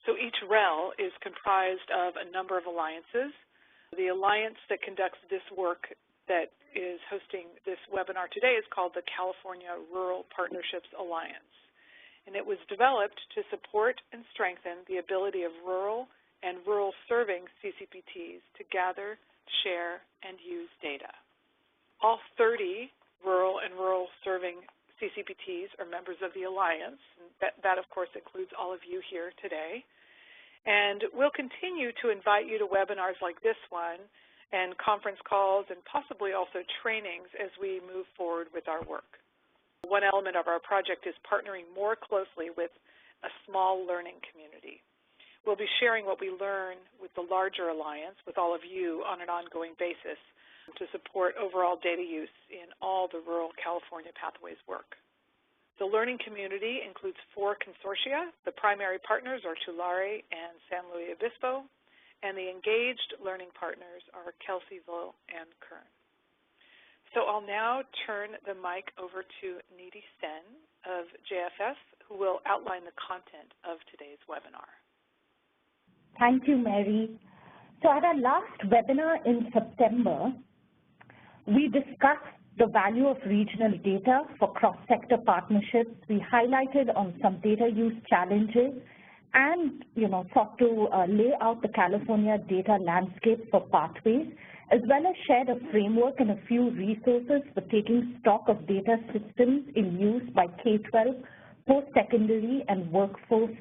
So each REL is comprised of a number of alliances. The alliance that conducts this work that is hosting this webinar today is called the California Rural Partnerships Alliance. And it was developed to support and strengthen the ability of rural and rural-serving CCPTs to gather, share, and use data. All 30 rural and rural-serving CCPTs are members of the Alliance. And that, of course, includes all of you here today. And we'll continue to invite you to webinars like this one and conference calls and possibly also trainings as we move forward with our work. One element of our project is partnering more closely with a small learning community. We'll be sharing what we learn with the larger alliance, with all of you, on an ongoing basis to support overall data use in all the rural California Pathways work. The learning community includes 4 consortia. The primary partners are Tulare and San Luis Obispo, and the engaged learning partners are Kelseyville and Kern. So I'll now turn the mic over to Nidhi Sen of JFS, who will outline the content of today's webinar. Thank you, Mary. So at our last webinar in September, we discussed the value of regional data for cross-sector partnerships. We highlighted on some data use challenges and, sought to lay out the California data landscape for pathways, as well as shared a framework and a few resources for taking stock of data systems in use by K-12, post-secondary, and workforce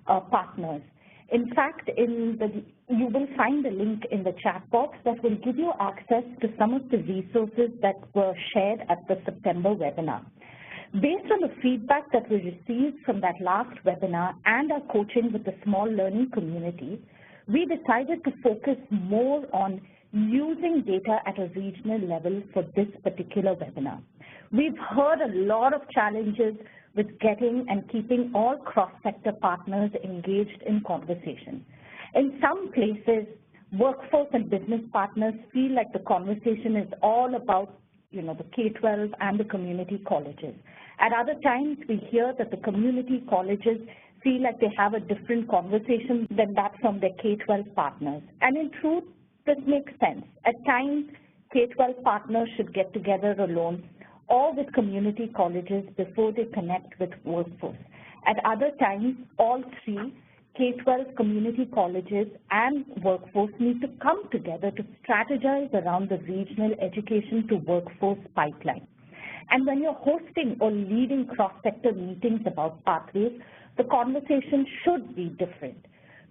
partners. In fact, you will find a link in the chat box that will give you access to some of the resources that were shared at the September webinar. Based on the feedback that we received from that last webinar and our coaching with the small learning community, we decided to focus more on using data at a regional level for this particular webinar. We've heard a lot of challenges with getting and keeping all cross-sector partners engaged in conversation. In some places, workforce and business partners feel like the conversation is all about the K-12 and the community colleges. At other times, we hear that the community colleges feel like they have a different conversation than that from their K-12 partners. And in truth, this makes sense. At times, K-12 partners should get together alone or with community colleges before they connect with workforce. At other times, all 3, K-12 community colleges and workforce, need to come together to strategize around the regional education to workforce pipeline. And when you're hosting or leading cross-sector meetings about pathways, the conversation should be different.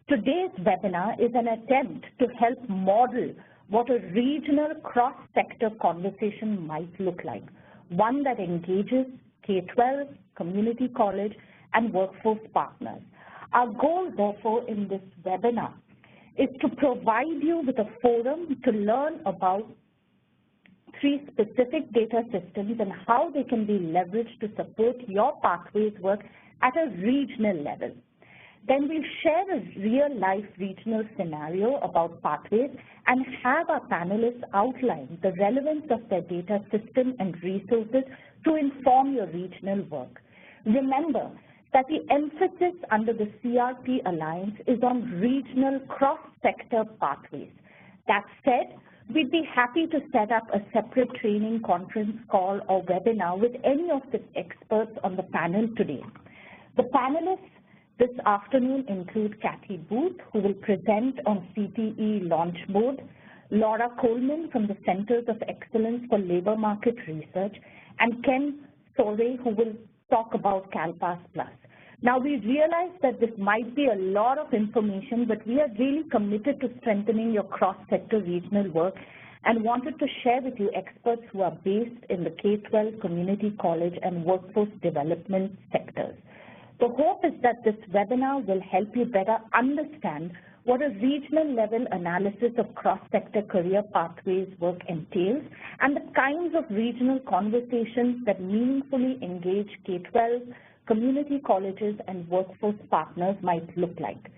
Today's webinar is an attempt to help model what a regional cross-sector conversation might look like, one that engages K-12, community college, and workforce partners. Our goal, therefore, in this webinar is to provide you with a forum to learn about 3 specific data systems and how they can be leveraged to support your pathways work at a regional level. Then we'll share a real-life regional scenario about pathways and have our panelists outline the relevance of their data system and resources to inform your regional work. Remember that the emphasis under the CRP Alliance is on regional cross-sector pathways. That said, we'd be happy to set up a separate training conference call or webinar with any of the experts on the panel today. The panelists this afternoon include Kathy Booth, who will present on CTE Launch Mode, Laura Coleman from the Centers of Excellence for Labor Market Research, and Ken Sorey, who will talk about CalPERS Plus. Now, we realize that this might be a lot of information, but we are really committed to strengthening your cross-sector regional work and wanted to share with you experts who are based in the K-12, community college, and workforce development sectors. The hope is that this webinar will help you better understand what a regional level analysis of cross-sector career pathways work entails and the kinds of regional conversations that meaningfully engage K-12, community colleges, and workforce partners might look like.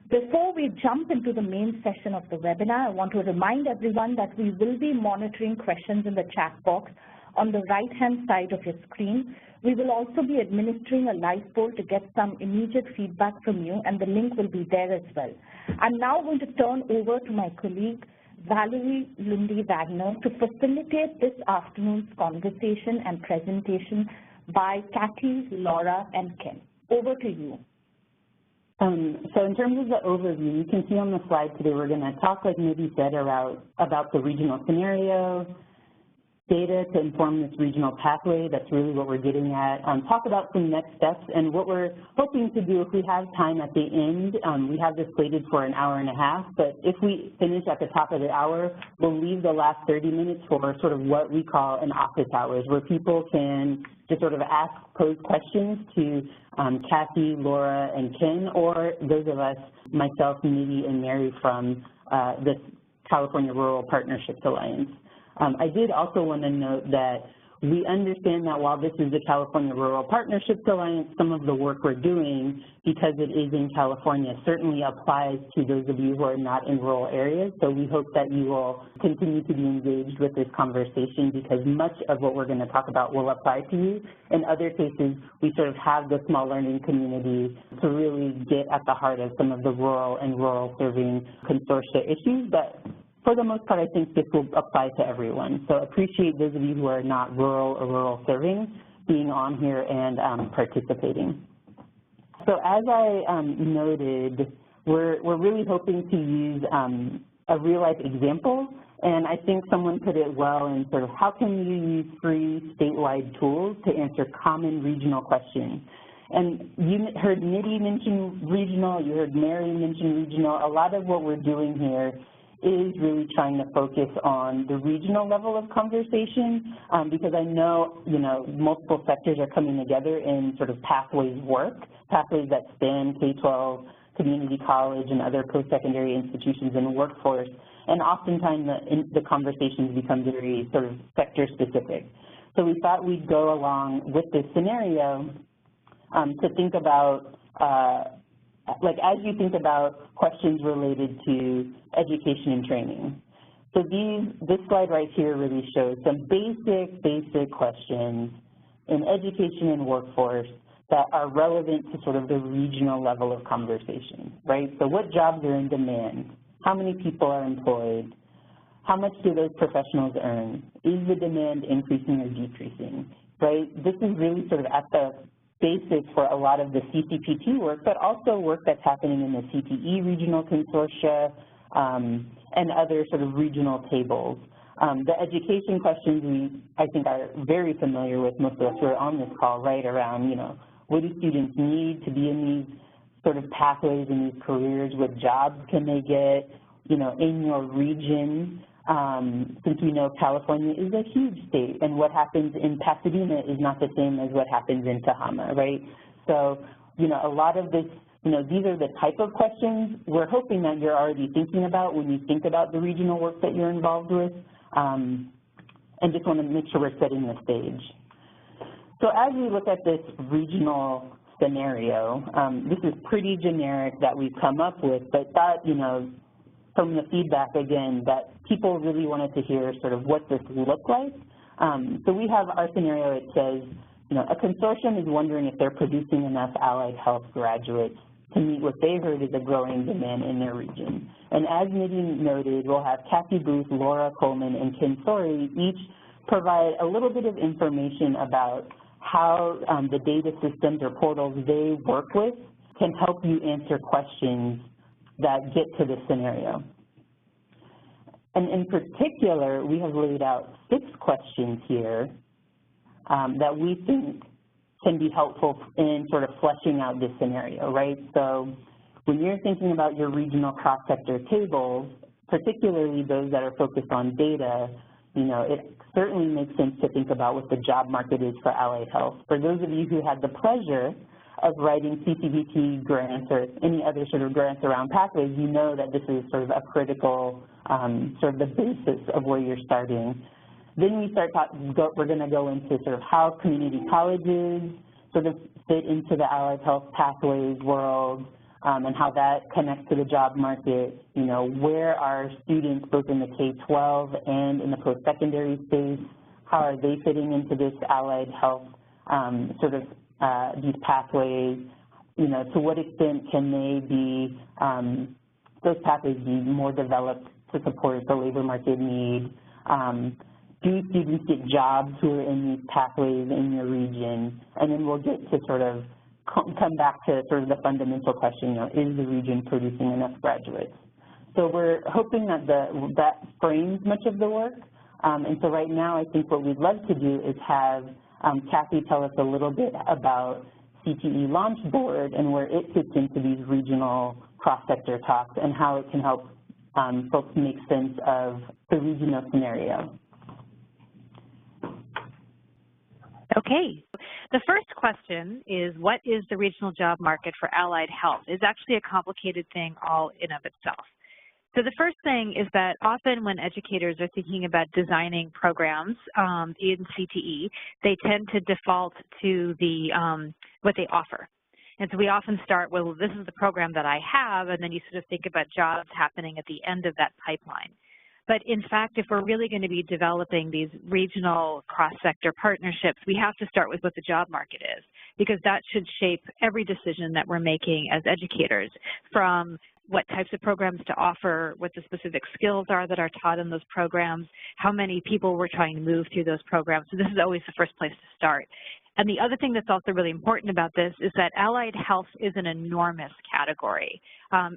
Before we jump into the main session of the webinar, I want to remind everyone that we will be monitoring questions in the chat box on the right-hand side of your screen. We will also be administering a live poll to get some immediate feedback from you, and the link will be there as well. I'm now going to turn over to my colleague, Valerie Lundy-Wagner, to facilitate this afternoon's conversation and presentation by Kathy, Laura, and Ken. Over to you. So in terms of the overview, you can see on the slide today we're going to talk, like Nidhi said, about the regional scenario, data to inform this regional pathway. That's really what we're getting at. Talk about some next steps and what we're hoping to do if we have time at the end. We have this slated for an hour and a half, but if we finish at the top of the hour, we'll leave the last 30 minutes for sort of what we call an office hours, where people can just sort of pose questions to Kathy, Laura, and Ken, or those of us, myself, Nidhi, and Mary from the California Rural Partnerships Alliance. I did also want to note that we understand that while this is the California Rural Partnerships Alliance, some of the work we're doing, because it is in California, certainly applies to those of you who are not in rural areas. So we hope that you will continue to be engaged with this conversation, because much of what we're going to talk about will apply to you. In other cases, we sort of have the small learning community to really get at the heart of some of the rural and rural serving consortia issues. But for the most part, I think this will apply to everyone. So appreciate those of you who are not rural or rural serving being on here and participating. So as I noted, we're really hoping to use a real-life example, and I think someone put it well in sort of how can you use free statewide tools to answer common regional questions. And you heard Nidhi mention regional, you heard Mary mention regional. A lot of what we're doing here is really trying to focus on the regional level of conversation, because I know, multiple sectors are coming together in sort of pathways work, pathways that span K-12, community college, and other post-secondary institutions and workforce, and oftentimes the conversations become very sort of sector-specific. So we thought we'd go along with this scenario to think about as you think about questions related to education and training. So this slide right here really shows some basic questions in education and workforce that are relevant to sort of the regional level of conversation, right? So what jobs are in demand? How many people are employed? How much do those professionals earn? Is the demand increasing or decreasing, right? This is really sort of at the basics for a lot of the CCPT work, but also work that's happening in the CTE regional consortia and other sort of regional tables. The education questions I think are very familiar with most of us who are on this call, right, around, what do students need to be in these sort of pathways and these careers? What jobs can they get, in your region? Since we know California is a huge state, and what happens in Pasadena is not the same as what happens in Tehama, right? So, a lot of this, these are the type of questions we're hoping that you're already thinking about when you think about the regional work that you're involved with, and just want to make sure we're setting the stage. So as we look at this regional scenario, this is pretty generic that we've come up with, but that, from the feedback, again, that people really wanted to hear sort of what this looked like. So we have our scenario. It says, a consortium is wondering if they're producing enough allied health graduates to meet what they heard is a growing demand in their region. And as Nidhi noted, we'll have Kathy Booth, Laura Coleman, and Ken Sori each provide a little bit of information about how the data systems or portals they work with can help you answer questions that get to this scenario. And in particular, we have laid out 6 questions here that we think can be helpful in sort of fleshing out this scenario, right? So when you're thinking about your regional cross-sector tables, particularly those that are focused on data, it certainly makes sense to think about what the job market is for allied health. For those of you who had the pleasure of writing CTBT grants or any other sort of grants around pathways, you know that this is sort of a critical sort of the basis of where you're starting. Then we we're going to go into sort of how community colleges sort of fit into the allied health pathways world, and how that connects to the job market. Where are students both in the K-12 and in the post-secondary space? how are they fitting into this allied health these pathways? You know, to what extent can they be, those pathways be more developed to support the labor market need? Do students get jobs who are in these pathways in your region? And then we'll get to sort of come back to sort of the fundamental question, you know, is the region producing enough graduates? So we're hoping that that frames much of the work. And so right now, I think what we'd love to do is have Kathy tell us a little bit about CTE Launch Board and where it fits into these regional cross-sector talks and how it can help folks make sense of the regional scenario. Okay. The first question is, what is the regional job market for allied health? It's actually a complicated thing all in of itself. So the first thing is that often when educators are thinking about designing programs in CTE, they tend to default to the what they offer. And so we often start, well, this is the program that I have, and then you sort of think about jobs happening at the end of that pipeline. But in fact, if we're really going to be developing these regional cross-sector partnerships, we have to start with what the job market is, because that should shape every decision that we're making as educators, from what types of programs to offer, what the specific skills are that are taught in those programs, how many people we're trying to move through those programs. So this is always the first place to start. And the other thing that's also really important about this is that allied health is an enormous category.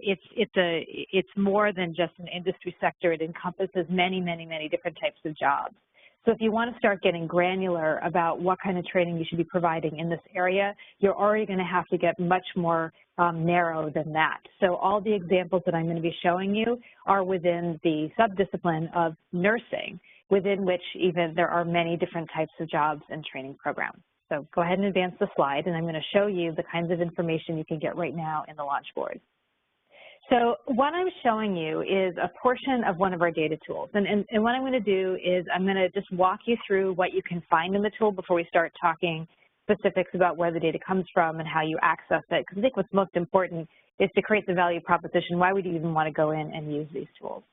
It's more than just an industry sector. It encompasses many, many, many different types of jobs. So if you want to start getting granular about what kind of training you should be providing in this area, you're already going to have to get much more narrow than that. So all the examples that I'm going to be showing you are within the subdiscipline of nursing, within which even there are many different types of jobs and training programs. So go ahead and advance the slide, and I'm going to show you the kinds of information you can get right now in the launch board. So what I'm showing you is a portion of one of our data tools. And what I'm going to do is I'm going to just walk you through what you can find in the tool before we start talking specifics about where the data comes from and how you access it. Because I think what's most important is to create the value proposition. Why would you even want to go in and use these tools?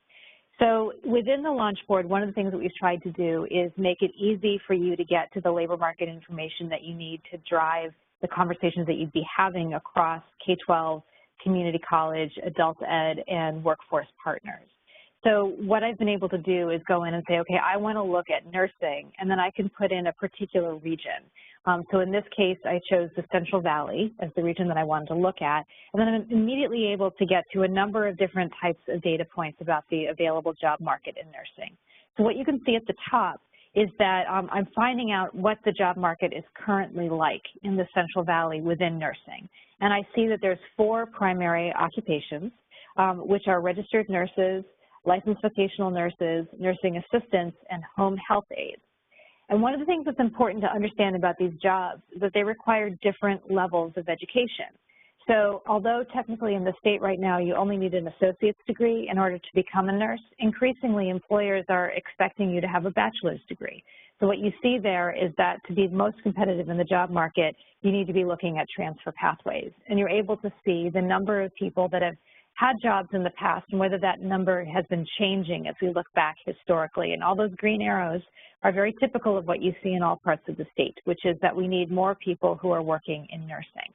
So within the launch board, one of the things that we've tried to do is make it easy for you to get to the labor market information that you need to drive the conversations that you'd be having across K-12, community college, adult ed, and workforce partners. So what I've been able to do is go in and say, okay, I want to look at nursing, and then I can put in a particular region. So in this case, I chose the Central Valley as the region that I wanted to look at, and then I'm immediately able to get to a number of different types of data points about the available job market in nursing. So what you can see at the top is that I'm finding out what the job market is currently like in the Central Valley within nursing. And I see that there's 4 primary occupations, which are registered nurses, licensed vocational nurses, nursing assistants, and home health aides. And one of the things that's important to understand about these jobs is that they require different levels of education. So although technically in the state right now you only need an associate's degree in order to become a nurse, increasingly employers are expecting you to have a bachelor's degree. So what you see there is that to be most competitive in the job market, you need to be looking at transfer pathways. And you're able to see the number of people that have had jobs in the past and whether that number has been changing as we look back historically. And all those green arrows are very typical of what you see in all parts of the state, which is that we need more people who are working in nursing.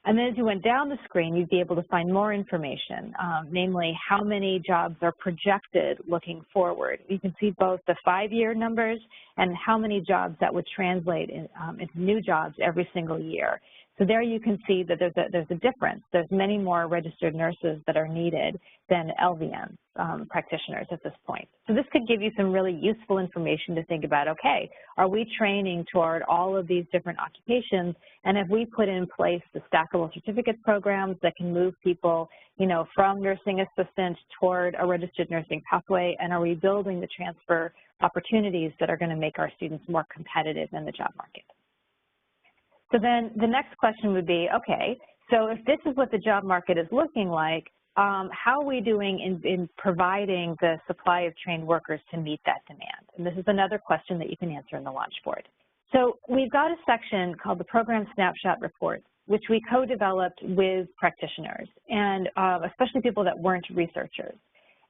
And then as you went down the screen, you'd be able to find more information, namely how many jobs are projected looking forward. You can see both the 5-year numbers and how many jobs that would translate into new jobs every single year. So there you can see that there's a difference. There's many more registered nurses that are needed than LVN practitioners at this point. So this could give you some really useful information to think about, okay, are we training toward all of these different occupations, and have we put in place the stackable certificate programs that can move people, you know, from nursing assistant toward a registered nursing pathway, and are we building the transfer opportunities that are going to make our students more competitive in the job market? So then the next question would be, okay, so if this is what the job market is looking like, how are we doing in providing the supply of trained workers to meet that demand? And this is another question that you can answer in the launch board. So we've got a section called the Program Snapshot Report, which we co-developed with practitioners, and especially people that weren't researchers.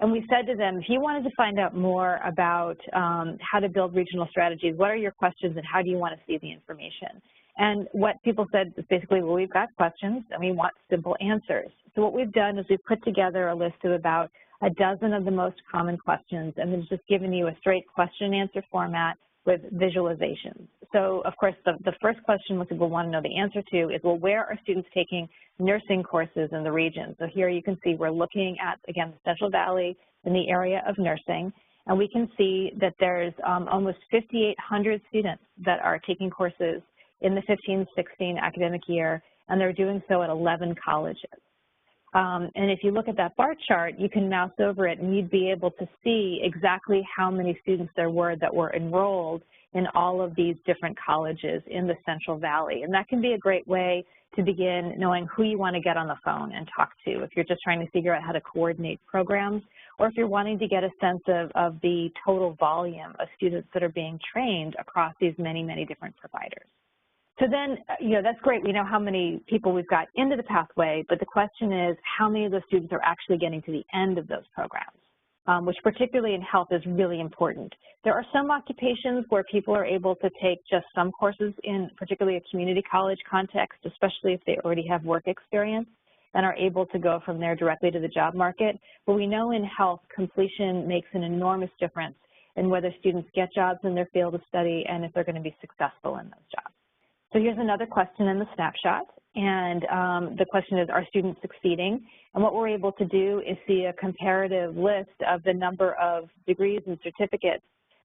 And we said to them, if you wanted to find out more about how to build regional strategies, what are your questions and how do you want to see the information? And what people said is basically, well, we've got questions and we want simple answers. So what we've done is we've put together a list of about a dozen of the most common questions, and then just given you a straight question and answer format with visualizations. So, of course, the first question most people want to know the answer to is, well, where are students taking nursing courses in the region? So here you can see we're looking at, again, the Central Valley in the area of nursing, and we can see that there's almost 5,800 students that are taking courses in the 15-16 academic year, and they're doing so at 11 colleges. And if you look at that bar chart, you can mouse over it and you'd be able to see exactly how many students there were that were enrolled in all of these different colleges in the Central Valley. And that can be a great way to begin knowing who you want to get on the phone and talk to if you're just trying to figure out how to coordinate programs, or if you're wanting to get a sense of the total volume of students that are being trained across these many, many different providers. So then, that's great. We know how many people we've got into the pathway, but the question is how many of those students are actually getting to the end of those programs, which particularly in health is really important. There are some occupations where people are able to take just some courses in particularly a community college context, especially if they already have work experience and are able to go from there directly to the job market. But we know in health, completion makes an enormous difference in whether students get jobs in their field of study and if they're going to be successful in those jobs. So here's another question in the snapshot, and the question is, are students succeeding? And what we're able to do is see a comparative list of the number of degrees and certificates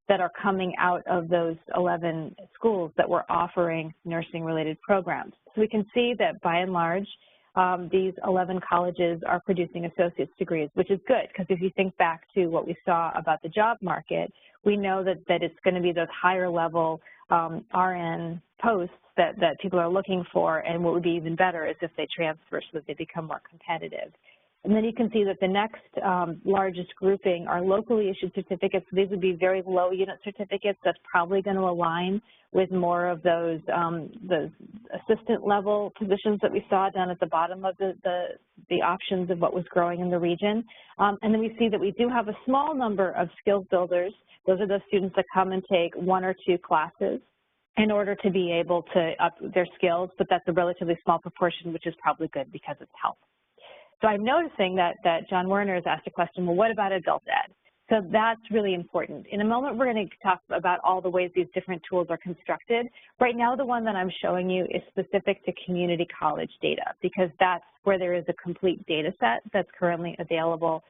that are coming out of those 11 schools that were offering nursing-related programs. So we can see that by and large, these 11 colleges are producing associate's degrees, which is good, because if you think back to what we saw about the job market, we know that it's going to be those higher level RN posts that people are looking for, and what would be even better is if they transfer so that they become more competitive. And then you can see that the next largest grouping are locally issued certificates. These would be very low unit certificates. That's probably going to align with more of those assistant level positions that we saw down at the bottom of the options of what was growing in the region. And then we see that we do have a small number of skills builders. Those are those students that come and take 1 or 2 classes in order to be able to up their skills, but that's a relatively small proportion, which is probably good because it's health. So I'm noticing that John Werner has asked a question, well, what about adult ed? So that's really important. In a moment, we're going to talk about all the ways these different tools are constructed. Right now, the one that I'm showing you is specific to community college data, because that's where there is a complete data set that's currently available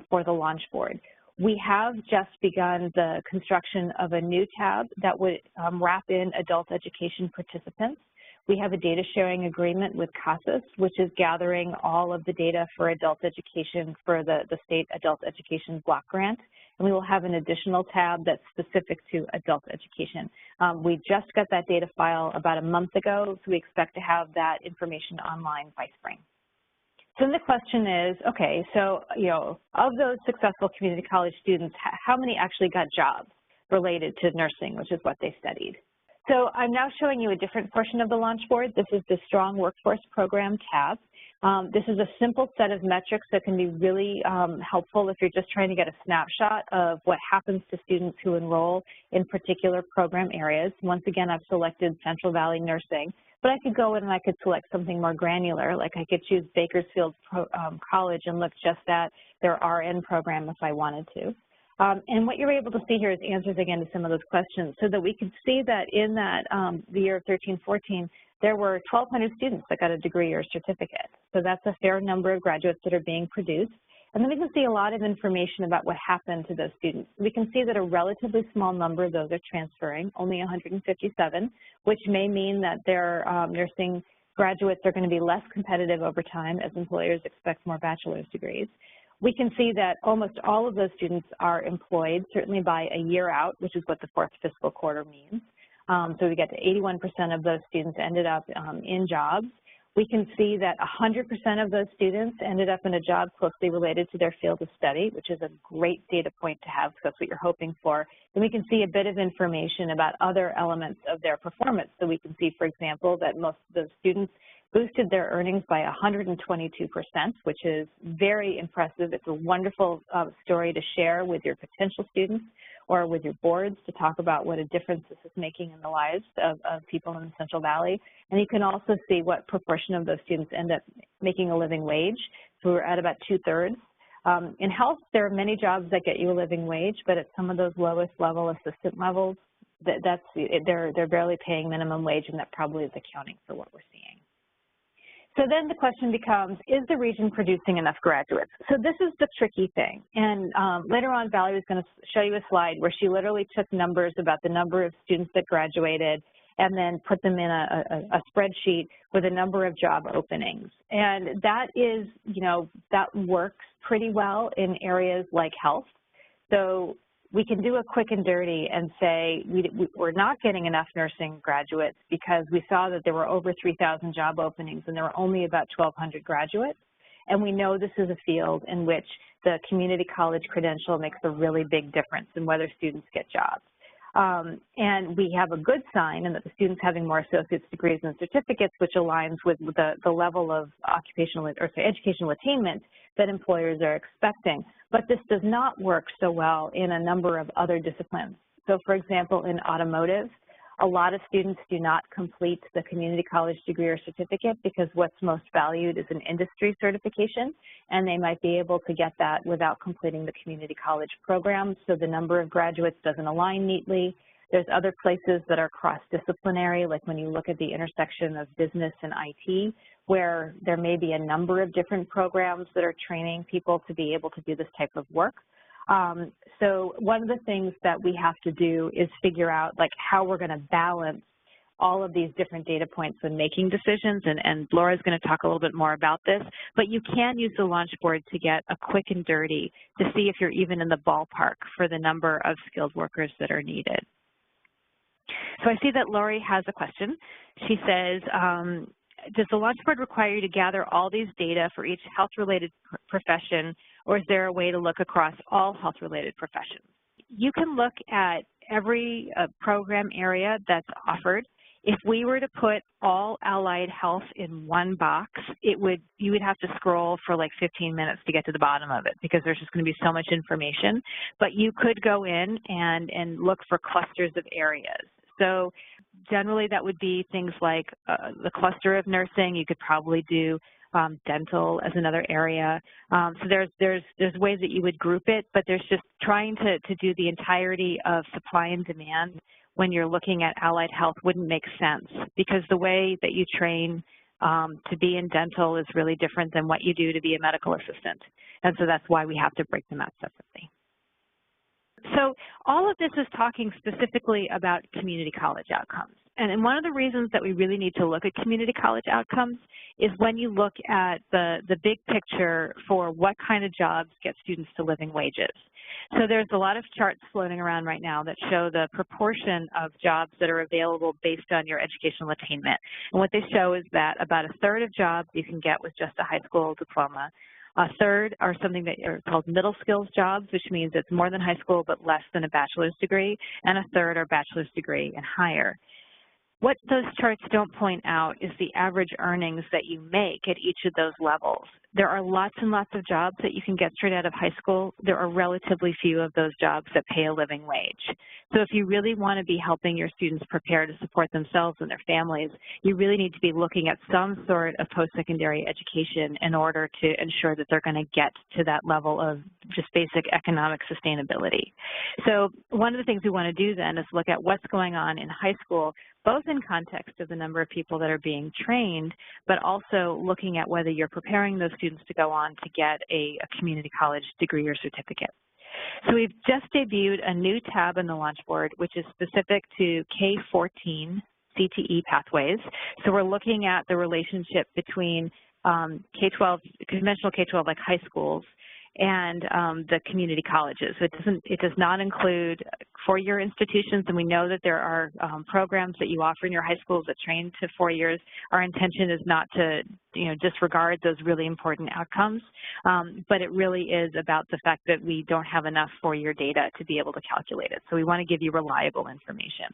for the launch board. We have just begun the construction of a new tab that would wrap in adult education participants. We have a data sharing agreement with CASAS, which is gathering all of the data for adult education for the state adult education block grant. And we will have an additional tab that's specific to adult education. We just got that data file about a month ago, so we expect to have that information online by spring. So then the question is, okay, so, of those successful community college students, how many actually got jobs related to nursing, which is what they studied? So I'm now showing you a different portion of the launch board. This is the Strong Workforce Program tab. This is a simple set of metrics that can be really helpful if you're just trying to get a snapshot of what happens to students who enroll in particular program areas. Once again, I've selected Central Valley Nursing, but I could go in and I could select something more granular, like I could choose Bakersfield College and look just at their RN program if I wanted to. And what you're able to see here is answers again to some of those questions, so that we can see that in that the year of 13-14, there were 1,200 students that got a degree or certificate. So that's a fair number of graduates that are being produced. And then we can see a lot of information about what happened to those students. We can see that a relatively small number of those are transferring, only 157, which may mean that their nursing graduates are going to be less competitive over time as employers expect more bachelor's degrees. We can see that almost all of those students are employed, certainly by a year out, which is what the 4th fiscal quarter means. So we get to 81% of those students ended up in jobs. We can see that 100% of those students ended up in a job closely related to their field of study, which is a great data point to have, because that's what you're hoping for. Then we can see a bit of information about other elements of their performance. So we can see, for example, that most of those students boosted their earnings by 122%, which is very impressive. It's a wonderful story to share with your potential students or with your boards to talk about what a difference this is making in the lives of people in the Central Valley. And you can also see what proportion of those students end up making a living wage. So we're at about 2/3. In health, there are many jobs that get you a living wage, but at some of those lowest level assistant levels, they're barely paying minimum wage, and that probably is accounting for what we're seeing. So then the question becomes, is the region producing enough graduates? So this is the tricky thing. And later on, Valerie is going to show you a slide where she literally took numbers about the number of students that graduated and then put them in a spreadsheet with a number of job openings. And that is, that works pretty well in areas like health. So we can do a quick and dirty and say we're not getting enough nursing graduates because we saw that there were over 3,000 job openings and there were only about 1,200 graduates. And we know this is a field in which the community college credential makes a really big difference in whether students get jobs. And we have a good sign in that the students having more associate's degrees and certificates, which aligns with the level of educational attainment that employers are expecting. But this does not work so well in a number of other disciplines. So for example, in automotive, a lot of students do not complete the community college degree or certificate because what's most valued is an industry certification, and they might be able to get that without completing the community college program, so the number of graduates doesn't align neatly. There's other places that are cross-disciplinary, like when you look at the intersection of business and IT, where there may be a number of different programs that are training people to be able to do this type of work. So one of the things that we have to do is figure out how we're going to balance all of these different data points when making decisions, and Laura's going to talk a little bit more about this, but you can use the launch board to get a quick and dirty to see if you're even in the ballpark for the number of skilled workers that are needed. So I see that Lori has a question. She says, does the launch board require you to gather all these data for each health-related profession, or is there a way to look across all health-related professions? You can look at every program area that's offered. If we were to put all allied health in one box, you would have to scroll for like 15 minutes to get to the bottom of it because there's just going to be so much information. But you could go in and look for clusters of areas. So generally that would be things like the cluster of nursing. You could probably do dental as another area. So there's ways that you would group it, but there's just trying to do the entirety of supply and demand when you're looking at allied health wouldn't make sense because the way that you train to be in dental is really different than what you do to be a medical assistant. And so that's why we have to break them out separately. So all of this is talking specifically about community college outcomes. And one of the reasons that we really need to look at community college outcomes is when you look at the big picture for what kind of jobs get students to living wages. So there's a lot of charts floating around right now that show the proportion of jobs that are available based on your educational attainment. And what they show is that about 1/3 of jobs you can get with just a high school diploma. 1/3 are something that are called middle skills jobs, which means it's more than high school but less than a bachelor's degree, and 1/3 are bachelor's degree and higher. What those charts don't point out is the average earnings that you make at each of those levels. There are lots and lots of jobs that you can get straight out of high school. There are relatively few of those jobs that pay a living wage. So if you really want to be helping your students prepare to support themselves and their families, you really need to be looking at some sort of post-secondary education in order to ensure that they're going to get to that level of just basic economic sustainability. So one of the things we want to do then is look at what's going on in high school, both in context of the number of people that are being trained, but also looking at whether you're preparing those students to go on to get a community college degree or certificate. So we've just debuted a new tab in the launch board, which is specific to K-14 CTE Pathways. So we're looking at the relationship between K-12, conventional K-12 like high schools, and the community colleges. So it does not include four-year institutions, and we know that there are programs that you offer in your high schools that train to 4 years. Our intention is not to disregard those really important outcomes, but it really is about the fact that we don't have enough four-year data to be able to calculate it. So we want to give you reliable information.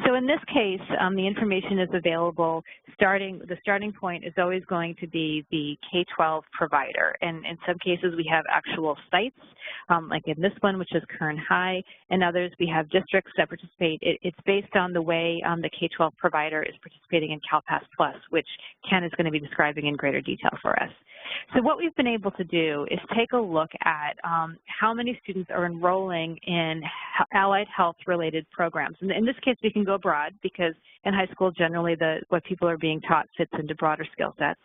So in this case, the information is available. The starting point is always going to be the K-12 provider, and in some cases we have actual sites, like in this one, which is Kern High, and others we have districts that participate. It's based on the way the K-12 provider is participating in CalPERS Plus, which Ken is going to be describing in greater detail for us. So what we've been able to do is take a look at how many students are enrolling in allied health-related programs. And in this case, we can go broad because in high school, generally, what people are being taught fits into broader skill sets.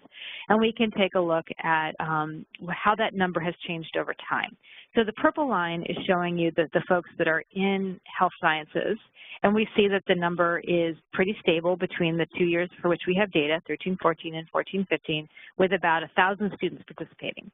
And we can take a look at how that number has changed over time. So the purple line is showing you the folks that are in health sciences, and we see that the number is pretty stable between the 2 years for which we have data, 13-14 and 14-15, with about 1,000 students participating.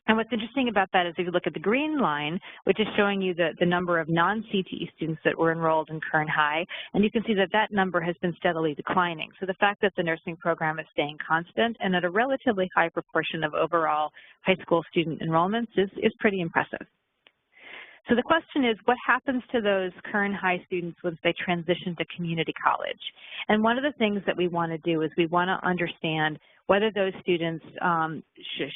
And what's interesting about that is if you look at the green line, which is showing you the number of non-CTE students that were enrolled in Kern High, and you can see that that number has been steadily declining. So the fact that the nursing program is staying constant and at a relatively high proportion of overall high school student enrollments is pretty impressive. So the question is, what happens to those Kern High students once they transition to community college? And one of the things that we want to do is we want to understand whether those students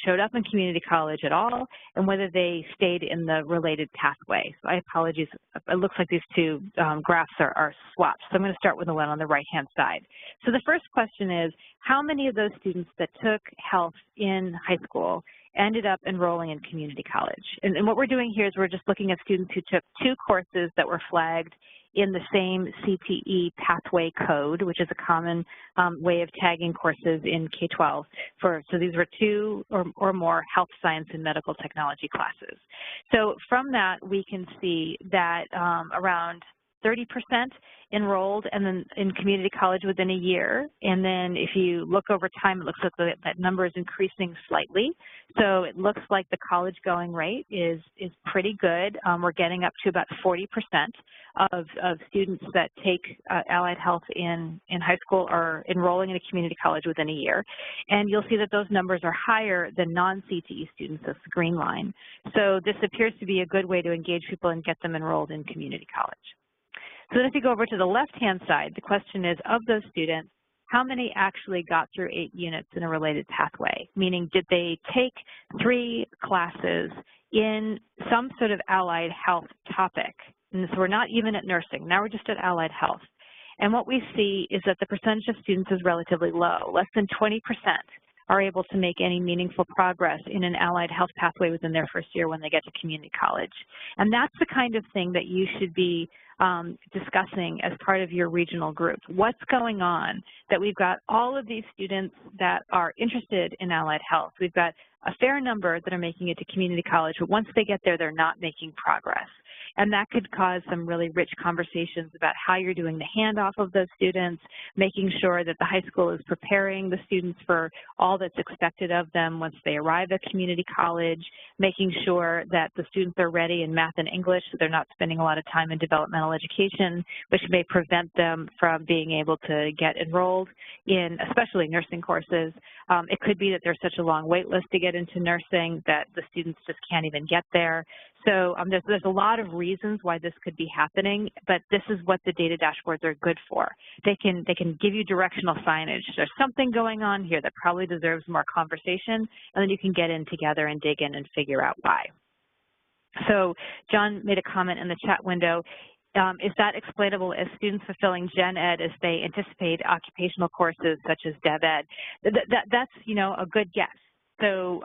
showed up in community college at all and whether they stayed in the related pathway. So I apologize, it looks like these two graphs are swapped. So I'm going to start with the one on the right-hand side. So the first question is, how many of those students that took health in high school ended up enrolling in community college? And what we're doing here is we're just looking at students who took 2 courses that were flagged in the same CTE pathway code, which is a common way of tagging courses in K-12. So these were 2 or more health science and medical technology classes. So from that, we can see that around 30% enrolled and then in community college within a year. And then if you look over time, it looks like that number is increasing slightly. So it looks like the college going rate is pretty good. We're getting up to about 40% of students that take allied health in high school are enrolling in a community college within a year. And you'll see that those numbers are higher than non-CTE students, that's the green line. So this appears to be a good way to engage people and get them enrolled in community college. So then if you go over to the left-hand side, the question is, of those students, how many actually got through 8 units in a related pathway? Meaning, did they take 3 classes in some sort of allied health topic? And so we're not even at nursing, now we're just at allied health. And what we see is that the percentage of students is relatively low. Less than 20% are able to make any meaningful progress in an allied health pathway within their first year when they get to community college. And that's the kind of thing that you should be discussing as part of your regional group. What's going on that we've got all of these students that are interested in allied health. We've got a fair number that are making it to community college, but once they get there, they're not making progress. And that could cause some really rich conversations about how you're doing the handoff of those students, making sure that the high school is preparing the students for all that's expected of them once they arrive at community college, making sure that the students are ready in math and English so they're not spending a lot of time in developmental education, which may prevent them from being able to get enrolled in especially nursing courses. It could be that there's such a long wait list to get into nursing that the students just can't even get there. So there's a lot of reasons why this could be happening, but this is what the data dashboards are good for. They can give you directional signage. There's something going on here that probably deserves more conversation, and then you can get in together and dig in and figure out why. So John made a comment in the chat window. Is that explainable as students fulfilling gen ed as they anticipate occupational courses such as dev ed? That's a good guess. So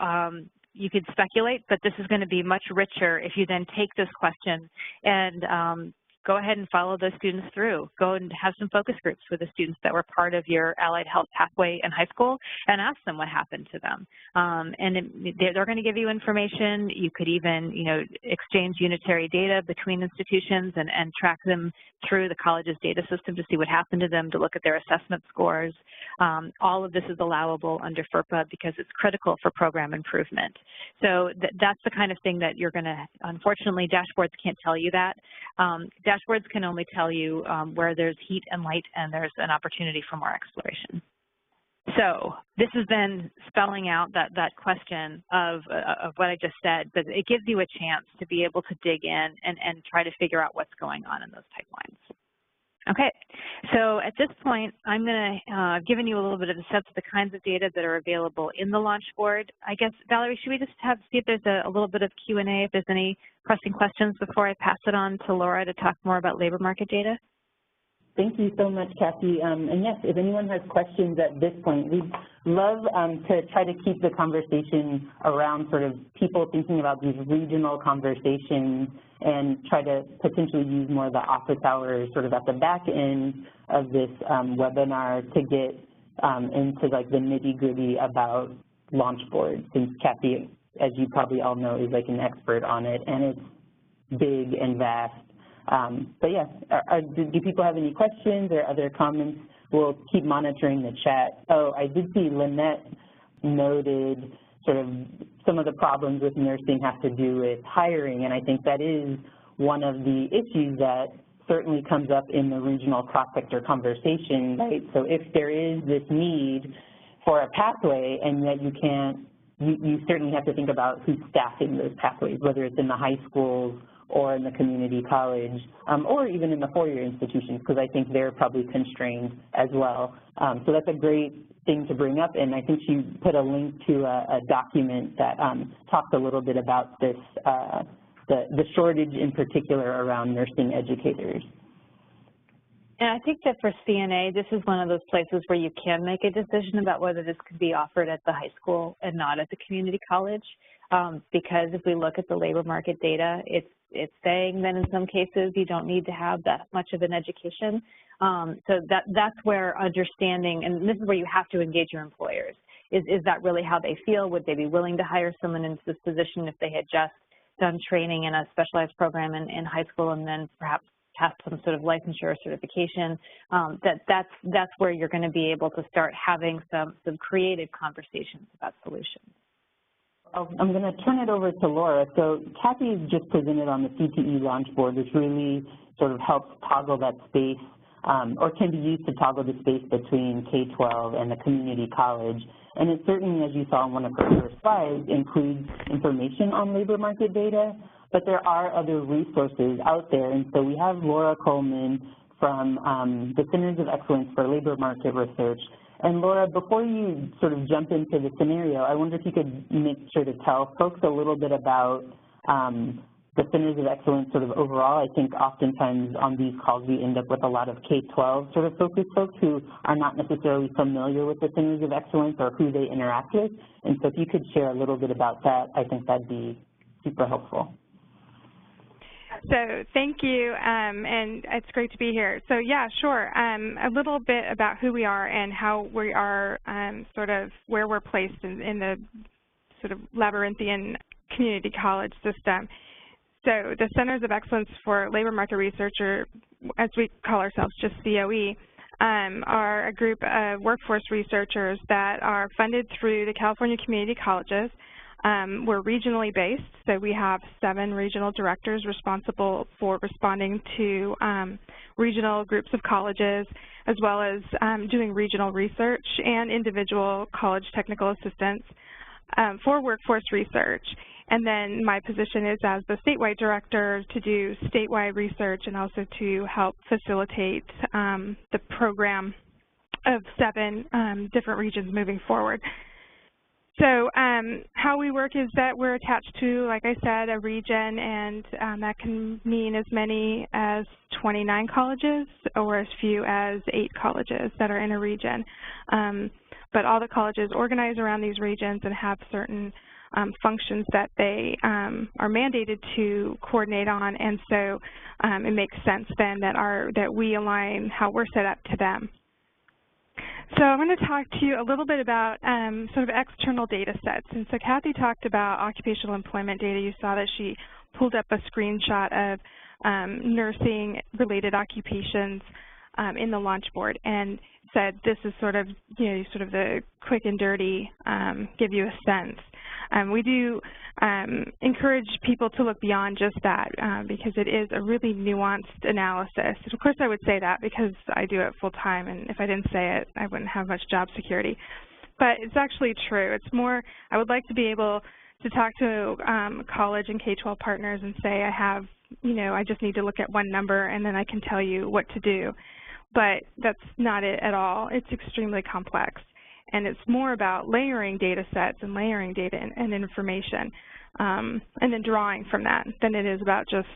you could speculate, but this is going to be much richer if you then take this question and go ahead and follow those students through. Go and have some focus groups with the students that were part of your allied health pathway in high school and ask them what happened to them. They're going to give you information. You could even, exchange unitary data between institutions and track them through the college's data system to see what happened to them, to look at their assessment scores. All of this is allowable under FERPA because it's critical for program improvement. So that's the kind of thing that you're going to, unfortunately, dashboards can't tell you that. dashboards can only tell you where there's heat and light and there's an opportunity for more exploration. So this has been spelling out that question of what I just said, but it gives you a chance to be able to dig in and try to figure out what's going on in those pipelines. Okay, so at this point, I'm going to I've given you a little bit of a sense of the kinds of data that are available in the launch board. I guess, Valerie, should we just see if there's a little bit of Q&A, if there's any pressing questions before I pass it on to Laura to talk more about labor market data? Thank you so much, Kathy. And yes, if anyone has questions at this point, we'd love to try to keep the conversation around sort of people thinking about these regional conversations and try to potentially use more of the office hours sort of at the back end of this webinar to get into like the nitty-gritty about launch boards, since Kathy, as you probably all know, is like an expert on it, and it's big and vast. But yes, do people have any questions or other comments? We'll keep monitoring the chat. Oh, I did see Lynette noted sort of some of the problems with nursing have to do with hiring, and I think that is one of the issues that certainly comes up in the regional cross-sector conversation, right? So if there is this need for a pathway and yet you can't, you certainly have to think about who's staffing those pathways, whether it's in the high schools or in the community college, or even in the four-year institutions, because I think they're probably constrained as well. So that's a great thing to bring up, and I think she put a link to a document that talks a little bit about this, the shortage in particular around nursing educators. And I think that for CNA, this is one of those places where you can make a decision about whether this could be offered at the high school and not at the community college, because if we look at the labor market data, it's saying that in some cases you don't need to have that much of an education. So that's where understanding, and this is where you have to engage your employers. Is that really how they feel? Would they be willing to hire someone into this position if they had just done training in a specialized program in high school and then perhaps passed some sort of licensure or certification? That's where you're going to be able to start having some creative conversations about solutions. I'm going to turn it over to Laura. So Kathy has just presented on the CTE launch board, which really sort of helps toggle that space, or can be used to toggle the space between K-12 and the community college. And it certainly, as you saw in one of her first slides, includes information on labor market data, but there are other resources out there. And so we have Laura Coleman from the Centers of Excellence for Labor Market Research. And Laura, before you sort of jump into the scenario, I wonder if you could make sure to tell folks a little bit about the Centers of Excellence sort of overall. I think oftentimes on these calls we end up with a lot of K-12 sort of focused folks who are not necessarily familiar with the Centers of Excellence or who they interact with. And so if you could share a little bit about that, I think that'd be super helpful. So thank you, and it's great to be here. So yeah, sure, a little bit about who we are and how we are sort of where we're placed in the sort of labyrinthian community college system. So the Centers of Excellence for Labor Market Research, or as we call ourselves, just COE, are a group of workforce researchers that are funded through the California community colleges. We're regionally based, so we have 7 regional directors responsible for responding to regional groups of colleges, as well as doing regional research and individual college technical assistants for workforce research. And then my position is as the statewide director to do statewide research and also to help facilitate the program of 7 different regions moving forward. So how we work is that we're attached to, like I said, a region, and that can mean as many as 29 colleges or as few as 8 colleges that are in a region. But all the colleges organize around these regions and have certain functions that they are mandated to coordinate on, and so it makes sense then that we align how we're set up to them. So I'm going to talk to you a little bit about sort of external data sets. And so Kathy talked about occupational employment data. You saw that she pulled up a screenshot of nursing-related occupations in the launch board and said this is sort of, sort of the quick and dirty, give you a sense. We do encourage people to look beyond just that because it is a really nuanced analysis. And of course, I would say that because I do it full time, and if I didn't say it, I wouldn't have much job security. But it's actually true. It's more, I would like to be able to talk to college and K-12 partners and say I have, I just need to look at one number and then I can tell you what to do. But that's not it at all. It's extremely complex. And it's more about layering data sets and layering data and information and then drawing from that than it is about just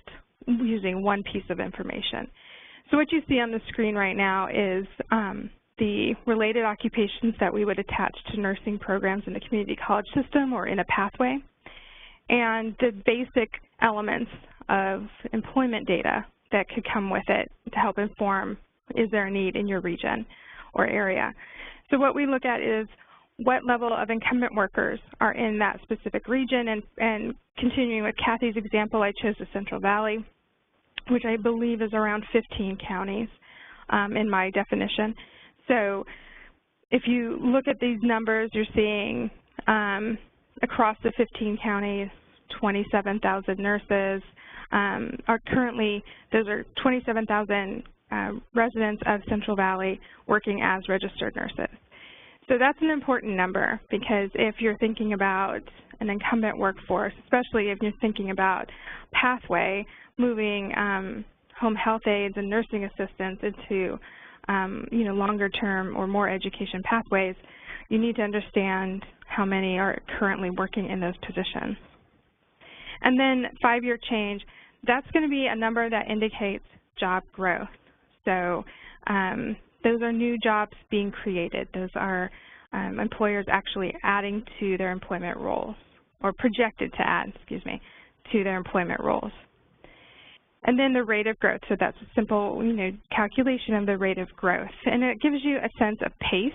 using one piece of information. So what you see on the screen right now is the related occupations that we would attach to nursing programs in the community college system or in a pathway, and the basic elements of employment data that could come with it to help inform, is there a need in your region or area. So what we look at is what level of incumbent workers are in that specific region, and continuing with Kathy's example, I chose the Central Valley, which I believe is around 15 counties in my definition. So if you look at these numbers, you're seeing across the 15 counties, 27,000 nurses. Are currently, those are 27,000 residents of Central Valley working as registered nurses. So that's an important number because if you're thinking about an incumbent workforce, especially if you're thinking about pathway, moving home health aides and nursing assistants into longer term or more education pathways, you need to understand how many are currently working in those positions. And then 5-year change, that's going to be a number that indicates job growth. So those are new jobs being created. Those are employers actually adding to their employment roles, or projected to add, to their employment roles. And then the rate of growth, so that's a simple calculation of the rate of growth. And it gives you a sense of pace.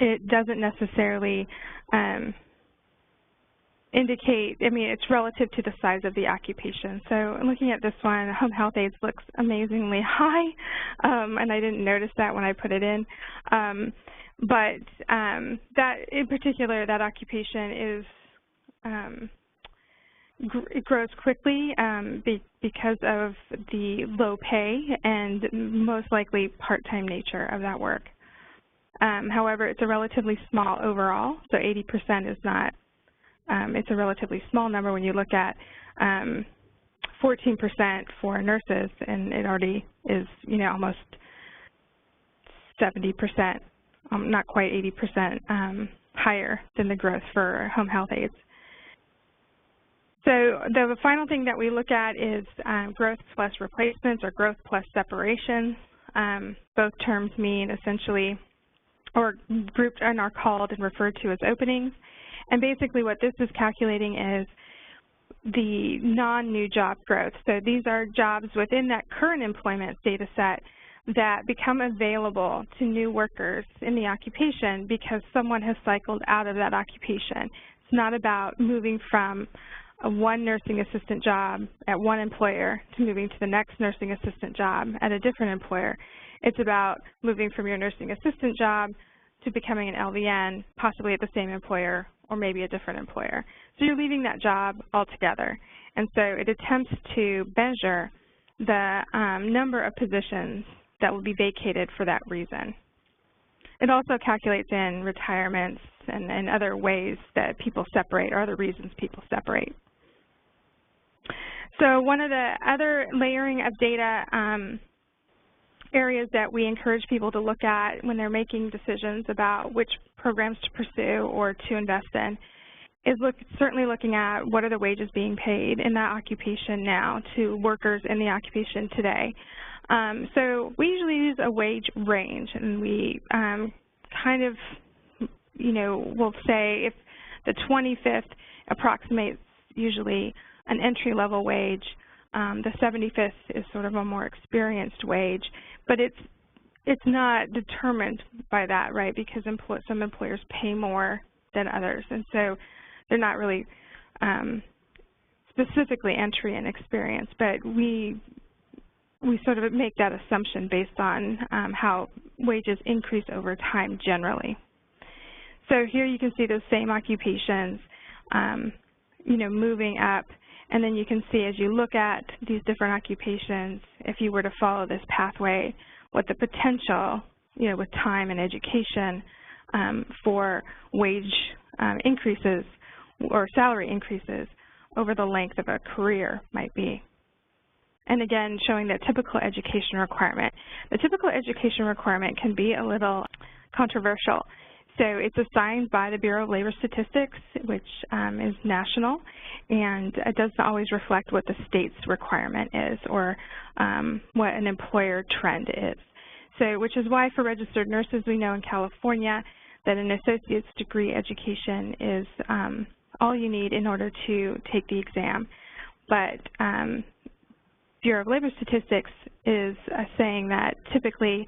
It doesn't necessarily indicate, it's relative to the size of the occupation. So looking at this one, home health aides looks amazingly high, and I didn't notice that when I put it in. But that, in particular, that occupation is, it grows quickly because of the low pay and most likely part-time nature of that work. However, it's a relatively small overall, so 80% is not. It's a relatively small number when you look at 14% for nurses, and it already is, almost 70%, not quite 80% higher than the growth for home health aides. So the final thing that we look at is growth plus replacements or growth plus separations. Both terms mean essentially, or grouped and are called and referred to as openings. And basically what this is calculating is the non-new job growth. So these are jobs within that current employment data set that become available to new workers in the occupation because someone has cycled out of that occupation. It's not about moving from one nursing assistant job at one employer to moving to the next nursing assistant job at a different employer. It's about moving from your nursing assistant job to becoming an LVN, possibly at the same employer or maybe a different employer. So you're leaving that job altogether. And so it attempts to measure the number of positions that will be vacated for that reason. It also calculates in retirements and other ways that people separate, or other reasons people separate. So one of the other layering of data areas that we encourage people to look at when they're making decisions about which programs to pursue or to invest in is certainly looking at what are the wages being paid in that occupation now to workers in the occupation today. So we usually use a wage range, and we kind of, we'll say if the 25th approximates usually an entry-level wage, the 75th is sort of a more experienced wage, but it's not determined by that, right? Because some employers pay more than others, and so they're not really specifically entry and experience. But we we sort of make that assumption based on how wages increase over time generally. So here you can see those same occupations, you know, moving up, and then you can see as you look at these different occupations, if you were to follow this pathway, what the potential, you know, with time and education for wage increases or salary increases over the length of a career might be. And again, showing that typical education requirement. The typical education requirement can be a little controversial. So it's assigned by the Bureau of Labor Statistics, which is national, and it doesn't always reflect what the state's requirement is or what an employer trend is. So, which is why for registered nurses, we know in California that an associate's degree education is all you need in order to take the exam. But Bureau of Labor Statistics is saying that typically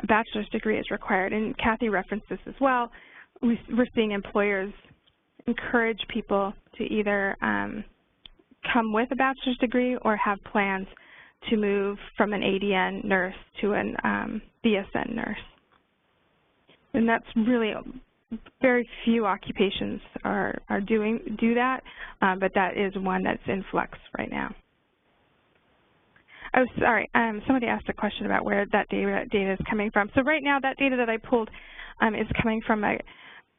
a bachelor's degree is required, and Kathy referenced this as well. We're seeing employers encourage people to either come with a bachelor's degree or have plans to move from an ADN nurse to an BSN nurse. And that's really very few occupations do that, but that is one that's in flux right now. Oh, sorry, somebody asked a question about where that data is coming from. So right now, that data that I pulled is coming from a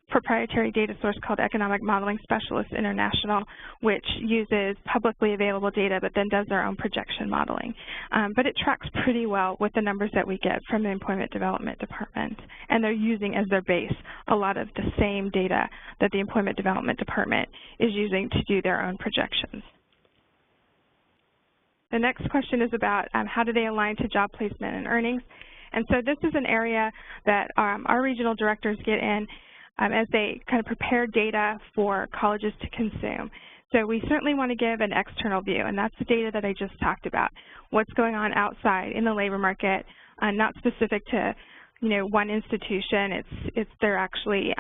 proprietary data source called Economic Modeling Specialists International, which uses publicly available data but then does their own projection modeling. But it tracks pretty well with the numbers that we get from the Employment Development Department, and they're using as their base a lot of the same data that the Employment Development Department is using to do their own projections. The next question is about how do they align to job placement and earnings. And so this is an area that our regional directors get in as they kind of prepare data for colleges to consume. So we certainly want to give an external view, and that's the data that I just talked about. What's going on outside in the labor market, not specific to, you know, one institution. They're actually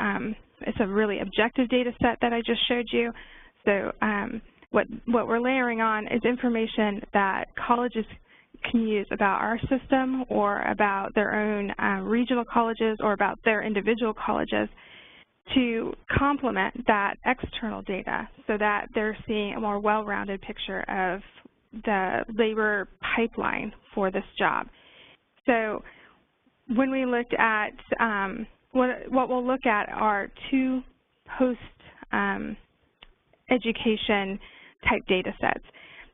it's a really objective data set that I just showed you. So what we're layering on is information that colleges can use about our system or about their own regional colleges or about their individual colleges to complement that external data so that they're seeing a more well-rounded picture of the labor pipeline for this job. So when we looked at, what we'll look at are two post-education type data sets.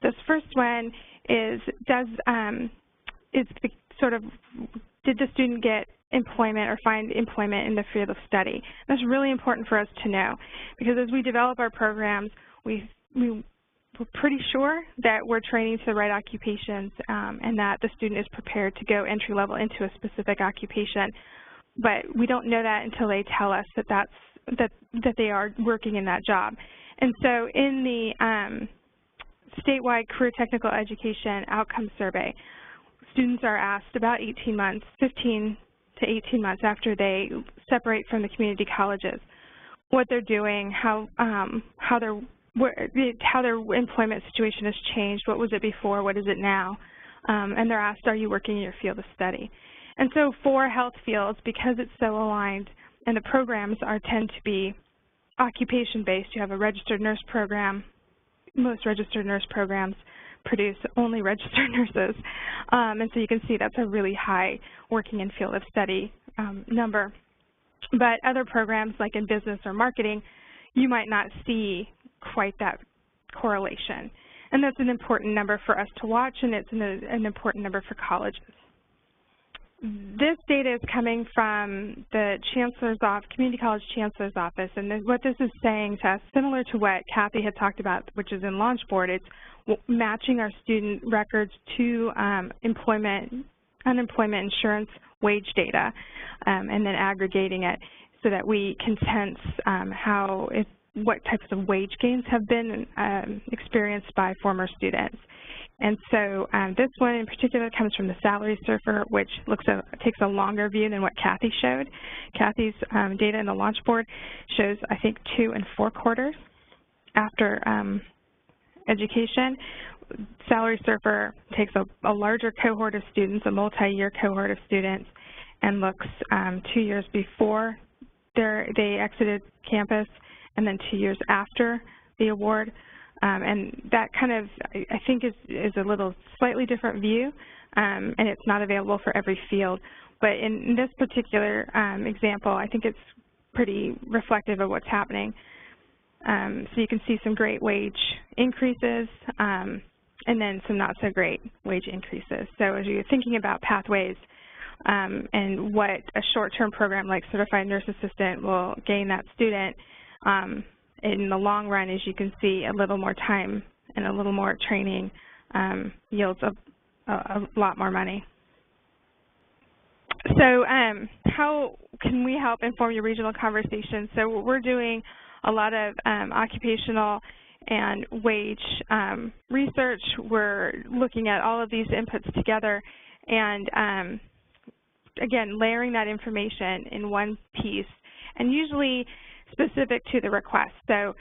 This first one is, did the student get employment or find employment in the field of study? That's really important for us to know, because as we develop our programs, we're pretty sure that we're training to the right occupations and that the student is prepared to go entry level into a specific occupation. But we don't know that until they tell us that they are working in that job. And so in the statewide career technical education outcome survey, students are asked about 15 to 18 months after they separate from the community colleges, what they're doing, how their employment situation has changed, what was it before, what is it now, and they're asked, are you working in your field of study? And so for health fields, because it's so aligned, and the programs tend to be occupation-based, you have a registered nurse program. Most registered nurse programs produce only registered nurses. And so you can see that's a really high working in field of study number. But other programs like in business or marketing, you might not see quite that correlation. And that's an important number for us to watch, and it's an important number for colleges. This data is coming from the Chancellor's Office, Community College Chancellor's Office, and what this is saying to us, similar to what Kathy had talked about, which is in Launchboard, it's matching our student records to unemployment insurance wage data, and then aggregating it so that we can sense what types of wage gains have been experienced by former students. And so this one in particular comes from the Salary Surfer, which takes a longer view than what Kathy showed. Kathy's data in the Launchboard shows, I think, 2 and 4 quarters after education. Salary Surfer takes a larger cohort of students, a multi-year cohort of students, and looks 2 years before they exited campus and then 2 years after the award. And that kind of, I think, is a little slightly different view, and it's not available for every field. But in this particular example, I think it's pretty reflective of what's happening. So you can see some great wage increases and then some not so great wage increases. So as you're thinking about pathways and what a short-term program like Certified Nurse Assistant will gain that student, in the long run, as you can see, a little more time and a little more training yields a lot more money. So how can we help inform your regional conversations? So we're doing a lot of occupational and wage research. We're looking at all of these inputs together and, again, layering that information in one piece and usually specific to the request. So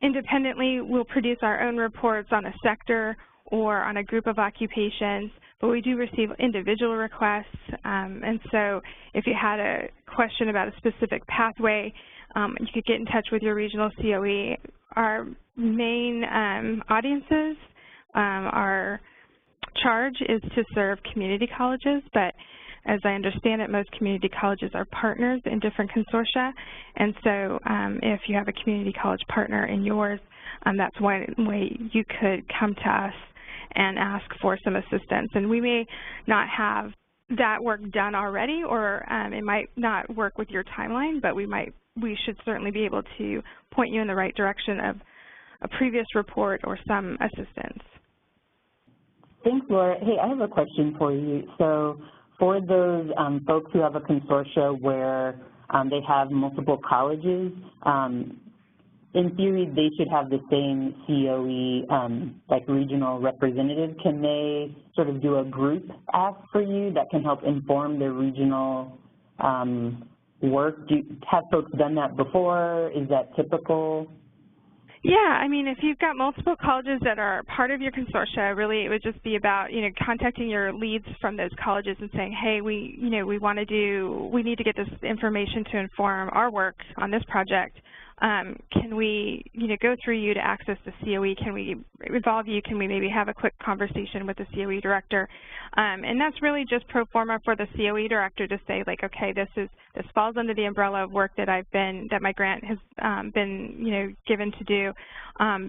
independently, we'll produce our own reports on a sector or on a group of occupations, but we do receive individual requests. And so if you had a question about a specific pathway, you could get in touch with your regional COE. Our main audiences, our charge is to serve community colleges, but as I understand it, most community colleges are partners in different consortia, and so if you have a community college partner in yours, that's one way you could come to us and ask for some assistance. And we may not have that work done already, or it might not work with your timeline, but we should certainly be able to point you in the right direction of a previous report or some assistance. Thanks, Laura. Hey, I have a question for you. So for those folks who have a consortia where they have multiple colleges, in theory, they should have the same COE, like regional representative. Can they sort of do a group ask for you that can help inform their regional work? Have folks done that before? Is that typical? Yeah, I mean, if you've got multiple colleges that are part of your consortia, really it would just be about, contacting your leads from those colleges and saying, hey, we need to get this information to inform our work on this project. Can we, go through you to access the COE? Can we involve you? Can we maybe have a quick conversation with the COE director? And that's really just pro forma for the COE director to say, like, okay, this falls under the umbrella of work that that my grant has been, given to do,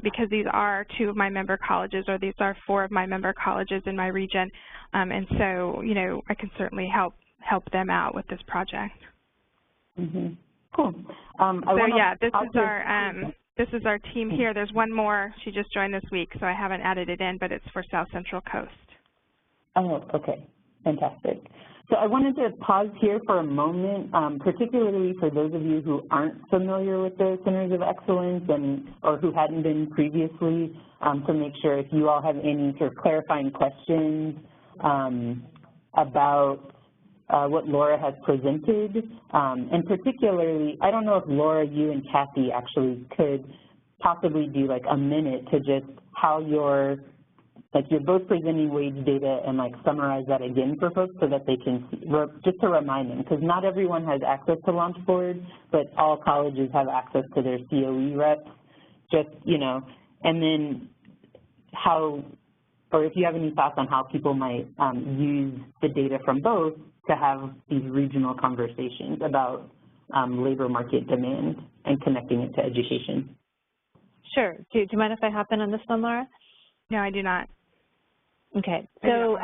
because these are 2 of my member colleges, or these are 4 of my member colleges in my region, and so, I can certainly help them out with this project. Mm-hmm. Cool. This is our team here. There's one more. She just joined this week, so I haven't added it in, but it's for South Central Coast. Oh, okay. Fantastic. So I wanted to pause here for a moment, particularly for those of you who aren't familiar with the Centers of Excellence or who hadn't been previously, to make sure if you all have any sort of clarifying questions about what Laura has presented, and particularly, I don't know if Laura, you and Kathy actually could possibly do like a minute to just how you're both presenting wage data and summarize that again for folks so that they can see, just to remind them, because not everyone has access to LaunchBoard, but all colleges have access to their COE reps, and then how, or if you have any thoughts on how people might use the data from both to have these regional conversations about labor market demand and connecting it to education. Sure. Do you mind if I hop in on this one, Laura? No, I do not. Okay. So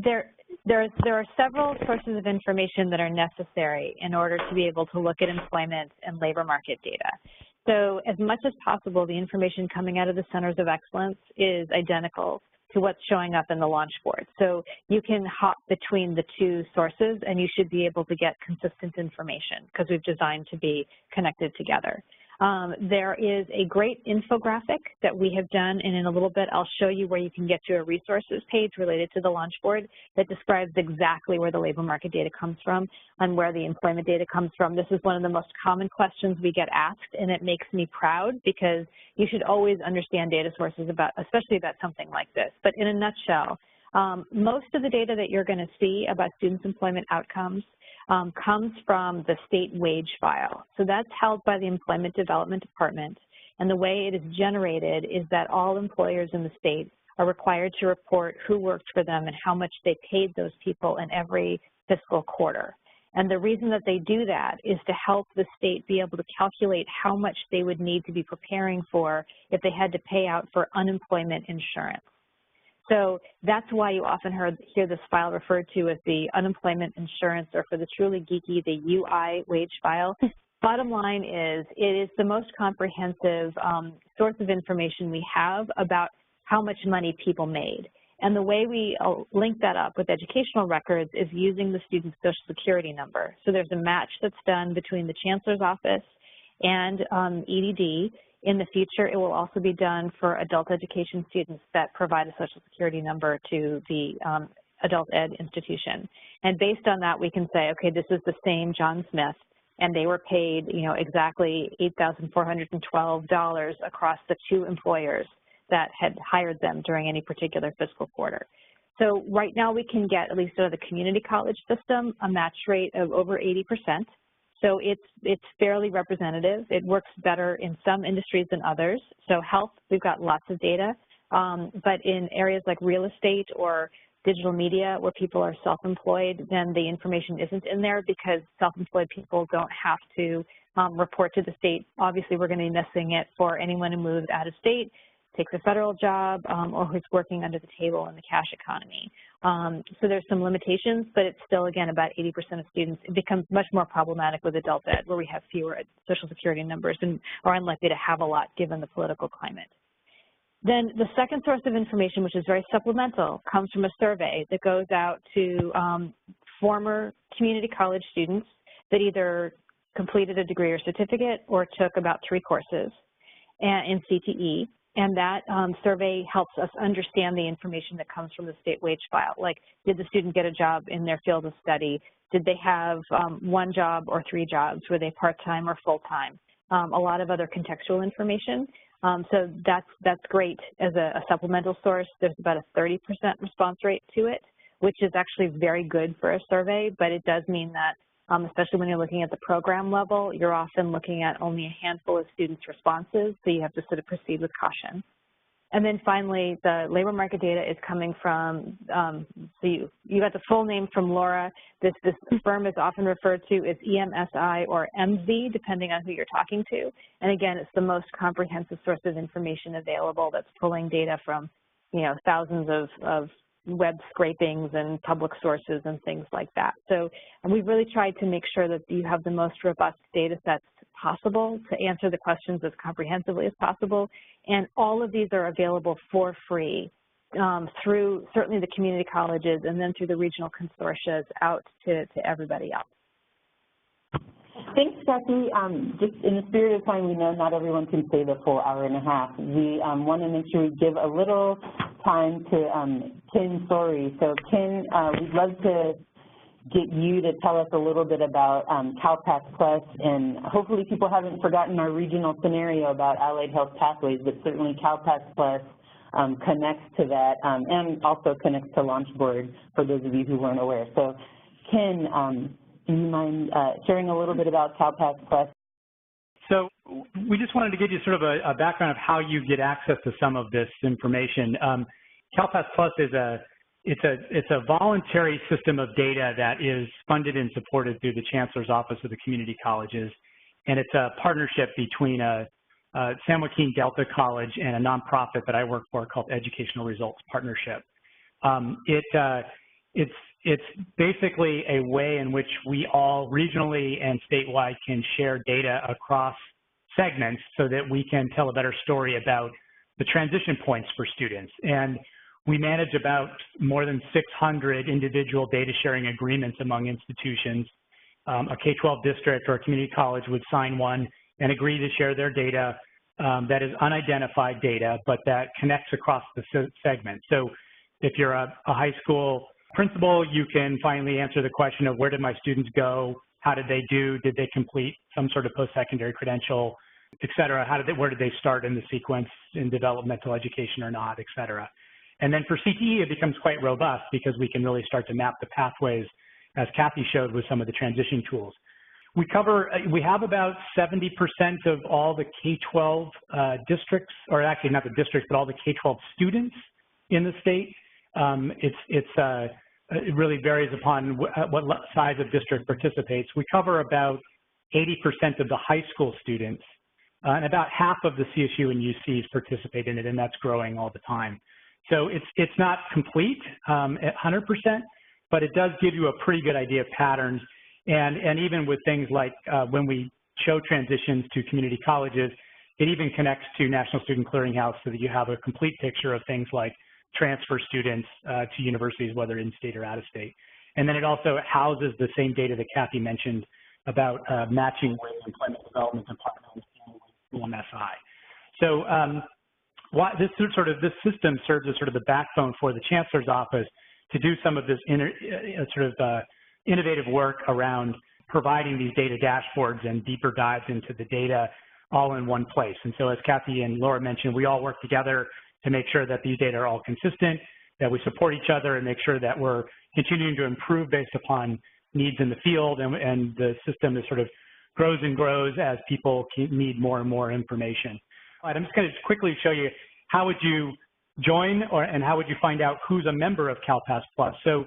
there are several sources of information that are necessary in order to be able to look at employment and labor market data. So as much as possible, the information coming out of the Centers of Excellence is identical to what's showing up in the LaunchBoard. So you can hop between the 2 sources and you should be able to get consistent information because we've designed to be connected together. There is a great infographic that we have done, and in a little bit I'll show you where you can get to a resources page related to the launch board that describes exactly where the labor market data comes from and where the employment data comes from. This is one of the most common questions we get asked, and it makes me proud because you should always understand data sources especially about something like this. But in a nutshell, most of the data that you're going to see about students' employment outcomes comes from the state wage file. So that's held by the Employment Development Department. And the way it is generated is that all employers in the state are required to report who worked for them and how much they paid those people in every fiscal quarter. And the reason that they do that is to help the state be able to calculate how much they would need to be preparing for if they had to pay out for unemployment insurance. So that's why you often hear this file referred to as the unemployment insurance, or for the truly geeky, the UI wage file. Bottom line is, it is the most comprehensive source of information we have about how much money people made. And the way we link that up with educational records is using the student's Social Security number. So there's a match that's done between the Chancellor's Office and EDD. In the future, it will also be done for adult education students that provide a Social Security number to the adult ed institution. And based on that, we can say, okay, this is the same John Smith, and they were paid, exactly $8,412 across the 2 employers that had hired them during any particular fiscal quarter. So right now we can get, at least out of the community college system, a match rate of over 80%. So it's fairly representative. It works better in some industries than others. So health, we've got lots of data, but in areas like real estate or digital media where people are self-employed, then the information isn't in there because self-employed people don't have to report to the state. Obviously, we're going to be missing it for anyone who moves out of state, takes a federal job, or who's working under the table in the cash economy. So there's some limitations, but it's still, again, about 80% of students. It becomes much more problematic with adult ed, where we have fewer Social Security numbers and are unlikely to have a lot given the political climate. Then the second source of information, which is very supplemental, comes from a survey that goes out to former community college students that either completed a degree or certificate or took about 3 courses in CTE. And that survey helps us understand the information that comes from the state wage file. Like, did the student get a job in their field of study? Did they have 1 job or 3 jobs? Were they part-time or full-time? A lot of other contextual information. So that's great as a supplemental source. There's about a 30% response rate to it, which is actually very good for a survey, but it does mean that especially when you're looking at the program level, you're often looking at only a handful of students' responses, so you have to sort of proceed with caution. And then finally, the labor market data is coming from, so you got the full name from Laura. This firm is often referred to as EMSI or MZ, depending on who you're talking to. And again, it's the most comprehensive source of information available that's pulling data from, thousands of web scrapings and public sources and things like that. So we've really tried to make sure that you have the most robust data sets possible to answer the questions as comprehensively as possible. And all of these are available for free through certainly the community colleges and then through the regional consortia out to everybody else. Thanks, Jackie. Just in the spirit of time, we know not everyone can stay the full hour and a half. We want to make sure we give a little time to Ken Sorey. So Ken, we'd love to get you to tell us a little bit about CalPERS Plus, and hopefully people haven't forgotten our regional scenario about allied health pathways, but certainly CalPERS Plus connects to that and also connects to Launchboard for those of you who weren't aware. So Ken, do you mind sharing a little bit about CalPERS Plus? So we just wanted to give you sort of a background of how you get access to some of this information. CalPERS Plus is it's a voluntary system of data that is funded and supported through the Chancellor's Office of the Community Colleges, and it's a partnership between San Joaquin Delta College and a nonprofit that I work for called Educational Results Partnership. It's basically a way in which we all regionally and statewide can share data across segments so that we can tell a better story about the transition points for students. And we manage about more than 600 individual data sharing agreements among institutions. A K-12 district or a community college would sign one and agree to share their data that is unidentified data, but that connects across the segment. So if you're a high school principal, you can finally answer the question of where did my students go, how did they do, did they complete some sort of post-secondary credential, et cetera, where did they start in the sequence in developmental education or not, et cetera. And then for CTE, it becomes quite robust because we can really start to map the pathways, as Kathy showed with some of the transition tools. We have about 70% of all the K-12 districts, or actually not the districts, but all the K-12 students in the state. It really varies upon what size of district participates. We cover about 80% of the high school students, and about half of the CSU and UCs participate in it, and that's growing all the time. So it's not complete at 100%, but it does give you a pretty good idea of patterns. And even with things like when we show transitions to community colleges, it even connects to National Student Clearinghouse so that you have a complete picture of things like transfer students to universities, whether in-state or out-of-state. And then it also houses the same data that Kathy mentioned about matching with employment development departments and MSI. So this system serves as sort of the backbone for the Chancellor's Office to do some of this innovative work around providing these data dashboards and deeper dives into the data all in one place. And so as Kathy and Laura mentioned, we all work together to make sure that these data are all consistent, that we support each other and make sure that we're continuing to improve based upon needs in the field, and the system is sort of grows and grows as people need more and more information. All right, I'm just going to quickly show you how would you join and how would you find out who's a member of CalPERS Plus. So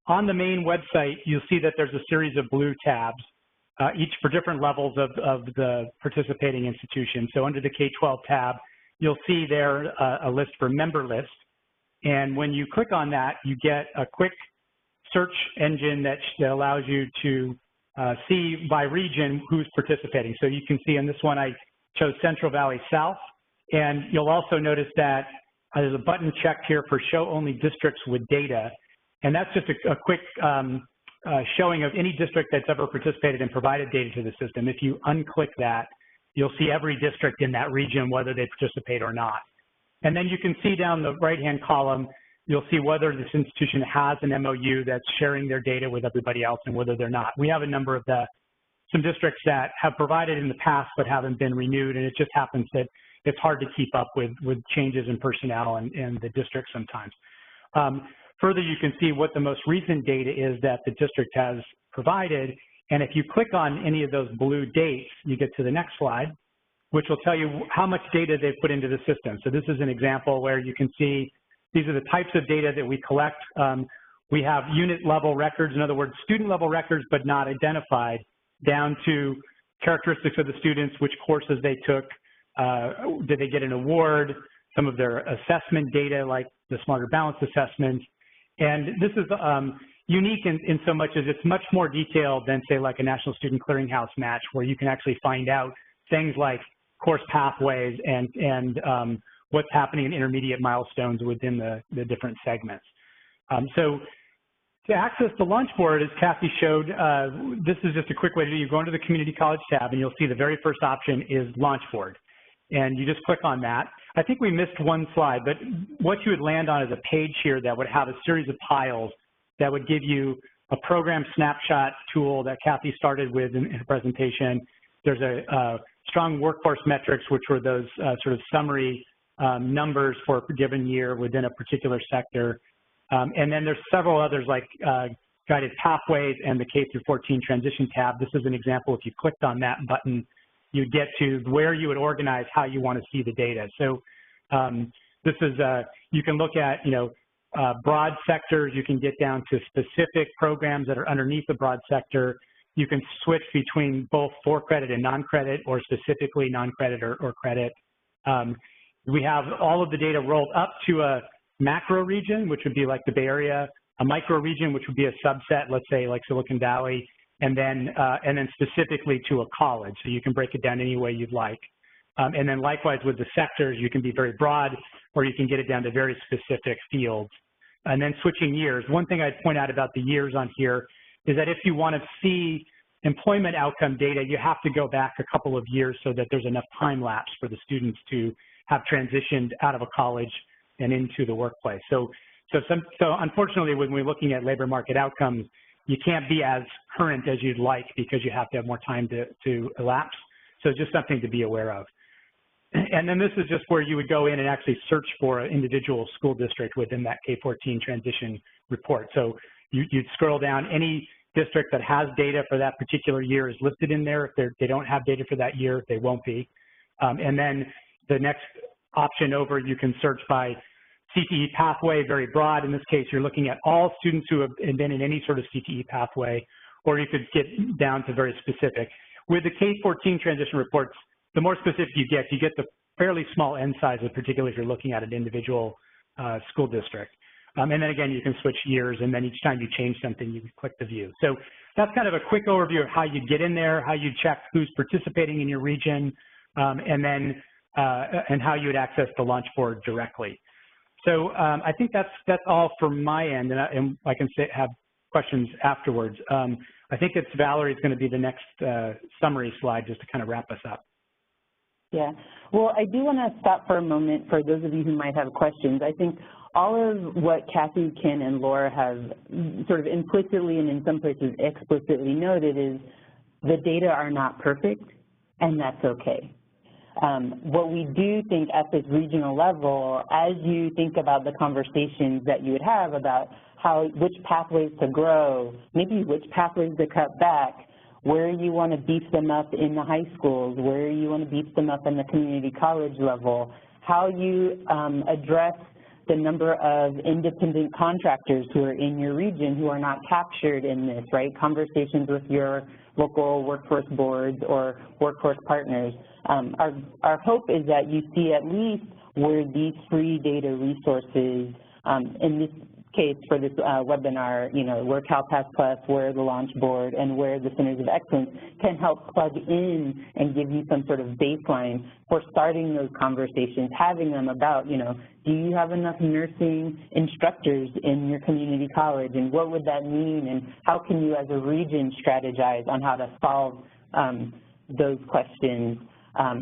on the main website, you'll see that there's a series of blue tabs, each for different levels of the participating institution. So under the K-12 tab, you'll see there a list for member list. And when you click on that, you get a quick search engine that allows you to see by region who's participating. So you can see in this one, I chose Central Valley South. And you'll also notice that there's a button checked here for show only districts with data. And that's just a quick showing of any district that's ever participated and provided data to the system. If you unclick that, you'll see every district in that region, whether they participate or not. And then you can see down the right-hand column, you'll see whether this institution has an MOU that's sharing their data with everybody else and whether they're not. We have a number of some districts that have provided in the past but haven't been renewed, and it just happens that it's hard to keep up with changes in personnel in the district sometimes. Further, you can see what the most recent data is that the district has provided, and if you click on any of those blue dates, you get to the next slide, which will tell you how much data they've put into the system. So this is an example where you can see these are the types of data that we collect. We have unit level records, in other words, student level records, but not identified, down to characteristics of the students, which courses they took, did they get an award, some of their assessment data like the Smarter Balance assessment. And this is unique in so much as it's much more detailed than, say, like a National Student Clearinghouse match, where you can actually find out things like course pathways and what's happening in intermediate milestones within the different segments. So to access the launch board, as Kathy showed, this is just a quick way to do. You go into the Community College tab, and you'll see the very first option is Launch Board. And you just click on that. I think we missed one slide, but what you would land on is a page here that would have a series of tiles that would give you a program snapshot tool that Kathy started with in her presentation. There's a strong workforce metrics, which were those sort of summary numbers for a given year within a particular sector. And then there's several others like guided pathways and the K through 14 transition tab. This is an example. If you clicked on that button, you get to where you would organize how you want to see the data. So this is, you can look at, broad sectors. You can get down to specific programs that are underneath the broad sector. You can switch between both for credit and non-credit, or specifically non-credit or credit. We have all of the data rolled up to a macro region, which would be like the Bay Area, a micro region, which would be a subset, let's say like Silicon Valley, and then specifically to a college. So you can break it down any way you'd like. And then likewise with the sectors, you can be very broad, or you can get it down to very specific fields. And then switching years. One thing I'd point out about the years on here is that if you want to see employment outcome data, you have to go back a couple of years so that there's enough time lapse for the students to have transitioned out of a college and into the workplace. So unfortunately, when we're looking at labor market outcomes, you can't be as current as you'd like because you have to have more time to elapse. So just something to be aware of. And then this is just where you would go in and actually search for an individual school district within that K-14 transition report. So you'd scroll down. Any district that has data for that particular year is listed in there. If they don't have data for that year, they won't be. And then the next option over, you can search by CTE pathway, very broad. In this case, you're looking at all students who have been in any sort of CTE pathway, or you could get down to very specific. With the K-14 transition reports, the more specific you get the fairly small N sizes, particularly if you're looking at an individual school district. And then again, you can switch years, and then each time you change something, you can click the view. So that's kind of a quick overview of how you get in there, how you check who's participating in your region, and how you would access the launch board directly. So I think that's all from my end, and I can have questions afterwards. I think it's Valerie's going to be the next summary slide just to kind of wrap us up. Yeah, well, I do want to stop for a moment for those of you who might have questions. I think all of what Kathy, Ken, and Laura have sort of implicitly and in some places explicitly noted is the data are not perfect, and that's okay. What we do think at this regional level, as you think about the conversations that you would have about which pathways to grow, maybe which pathways to cut back, where you want to beef them up in the high schools, where you want to beef them up in the community college level, how you address the number of independent contractors who are in your region who are not captured in this, right? Conversations with your local workforce boards or workforce partners. Our hope is that you see at least where these free data resources, in this case for this webinar, where CalPERS Plus, where the launch board, and where the Centers of Excellence can help plug in and give you some sort of baseline for starting those conversations, having them about, do you have enough nursing instructors in your community college, and what would that mean, and how can you as a region strategize on how to solve those questions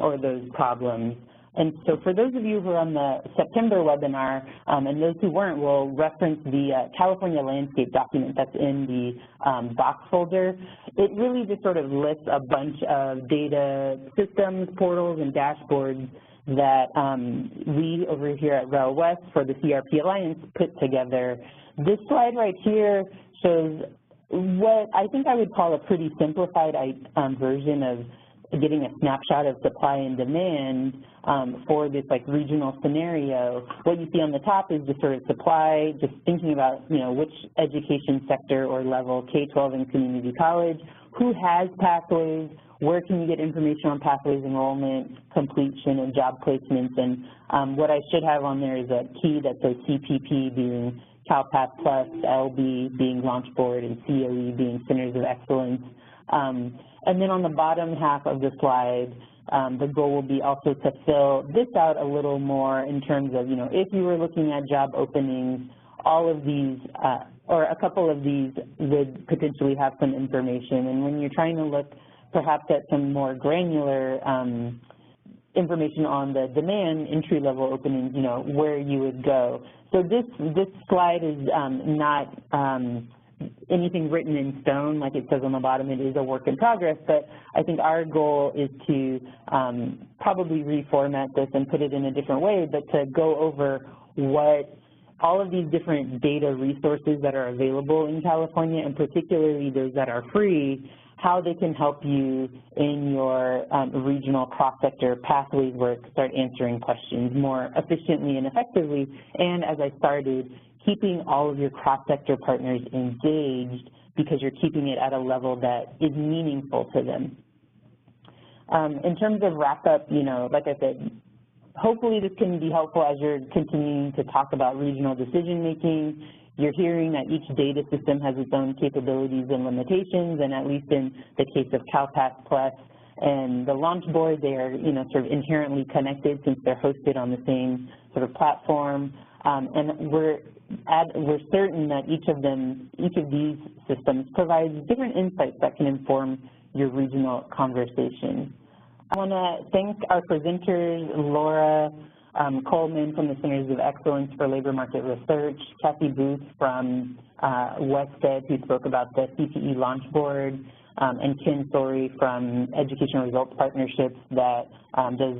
or those problems. And so for those of you who are on the September webinar, and those who weren't, will reference the California landscape document that's in the box folder. It really just sort of lists a bunch of data systems, portals, and dashboards that we over here at REL West for the CRP Alliance put together. This slide right here shows what I think I would call a pretty simplified version of getting a snapshot of supply and demand for this regional scenario. What you see on the top is just sort of supply, just thinking about which education sector or level, K-12 and community college, who has pathways, where can you get information on pathways enrollment, completion, and job placements. And what I should have on there is a key that says CPP being CalPERS Plus, LB being launch board, and COE being Centers of Excellence. And then on the bottom half of the slide, the goal will be also to fill this out a little more in terms of, if you were looking at job openings, all of these, or a couple of these would potentially have some information. And when you're trying to look perhaps at some more granular information on the demand entry-level openings, where you would go. So this slide is not anything written in stone, like it says on the bottom. It is a work in progress, but I think our goal is to probably reformat this and put it in a different way, but to go over what all of these different data resources that are available in California, and particularly those that are free, how they can help you in your regional cross-sector pathways work, start answering questions more efficiently and effectively, and as I started, keeping all of your cross-sector partners engaged because you're keeping it at a level that is meaningful to them. In terms of wrap-up, like I said, hopefully this can be helpful as you're continuing to talk about regional decision-making. You're hearing that each data system has its own capabilities and limitations, and at least in the case of CalPERS Plus and the launch board, they are, sort of inherently connected since they're hosted on the same sort of platform. And we're we're certain that each of these systems provides different insights that can inform your regional conversation. I want to thank our presenters, Laura Coleman from the Centers of Excellence for Labor Market Research, Kathy Booth from WestEd, who spoke about the CTE Launch Board, and Kim Sorey from Education Results Partnerships that does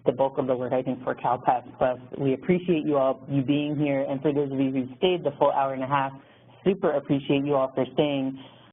the bulk of the work, I think, for CalPERS Plus. We appreciate you being here, and for those of you who stayed the full hour and a half, super appreciate you all for staying.